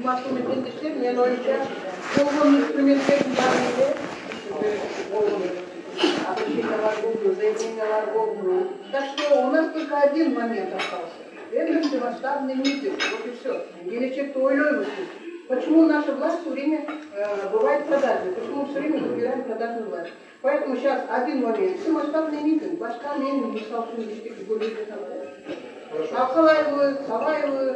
Cumhurbaşkanı kendisi men oyunca bolğon instrumentlerin barıyla обращениялар болду, заявлениялар болду. Так что у нас только один момент остался. Это масштабный митинг. Вот и все. Келечекти ойлойбуз. Почему наша власть все время бывает продажной? Почему все время выбираем продажную власть? Поэтому сейчас один момент. Все масштабный митинг. Башка мен мисал үшін ештеңе көрмейтін Алқалайбы, Сабайбы,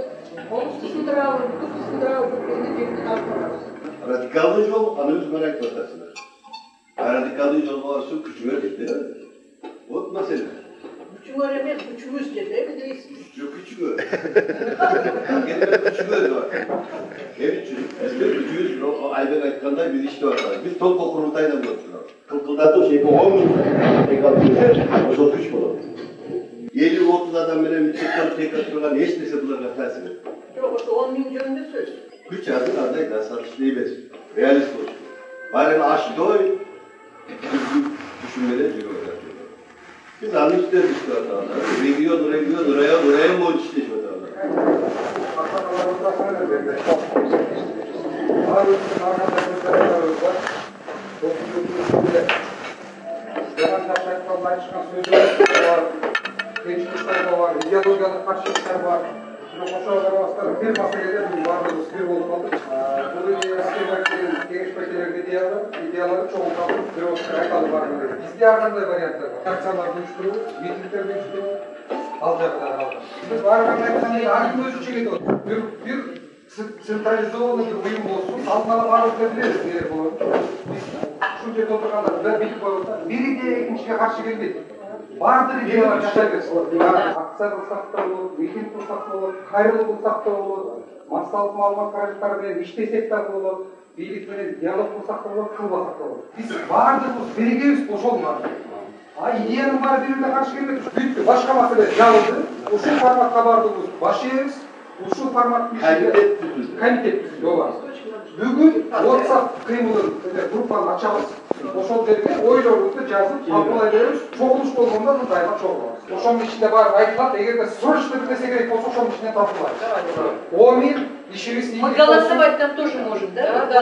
Оңтүстік сындырабы, Түпкі сындырабы, жүргенде жерді талқылабыз. Радикалды жол, аны өзгөр айтып атасыңдар. Радикалды жолға барсу күчүңөр дейді. Вот маселе. Күчүңөр эмес, күчүбүз деді, дейсиз. Жоқ, күчүңөр. Күчүңөр бар. Біздер күчүбүз, Айбек айткандай биз иштеп атабыз. Биз толкоо курултайынан болуп турабыз. Кылкылдатып ошо 10 миң ошол күч болот. 50-30 адам менен текат турган эч нерсе буларга таасир этпейт. Жок, ошо 10 миң жөнүндө сөз. Күч азыр андай сатыштуу эмес. Реалист болуш. Баары аштой düşünmeler жүрөт. Biz аны иштеп атабыз. Регион боюнча иштешип атабыз. Идеологиялық қарсылықтар бар. Ошоға қарабастан бір маселеде біз барлығымыз бір болып қалдық. Бұл кеңеш пәтерлерге идеялары чоңылталып бір осыны айталы бар. Бізде арқандай варианттар бар. Акцияларды ұйыштыру, митингтерді ұйыштыру, ал жағынан алды. Біз барғанда айтқандай әркім өзінше кетеді. Bir централизованный bir uyum olsun. Алдын барлық білеміз керек болады. Біз şu жерде отырғанда билік болса, бири де екіншіге қарсы келмейді. Бардыр идеялар жасай берсін. Акция қылсақ та болады, митинг қылсақ та болады, қайырлы қылсақ та болады, массалық маалымат қаражаттарымен иштесек та болады, билікпенен диалог қылсақ та болады, қылбасақ та болады. Біз бардырмыз, бірігеміз ошол бар. Идеяның бары бирине қарсы келмейді. Бүйтті, башқа маселе жабылды. Ушул форматқа бардығыз, баш иеміз. Ушул форматтын комитет түзүлөт. Бүгүн WhatsApp кыймылын группаны ачабыз. Ошол жерге ойлорубузду жазып, талкуулай беребиз. Чогулуш болгондо мындайга чогулабыз. Ошонун ичинде бар айтылат, эгерде срочно бир нерсе керек болсо, ошонун ичинен талкуулайбыз. 10 миң ишибиз. Мы голосовать там тоже можем, да? Да.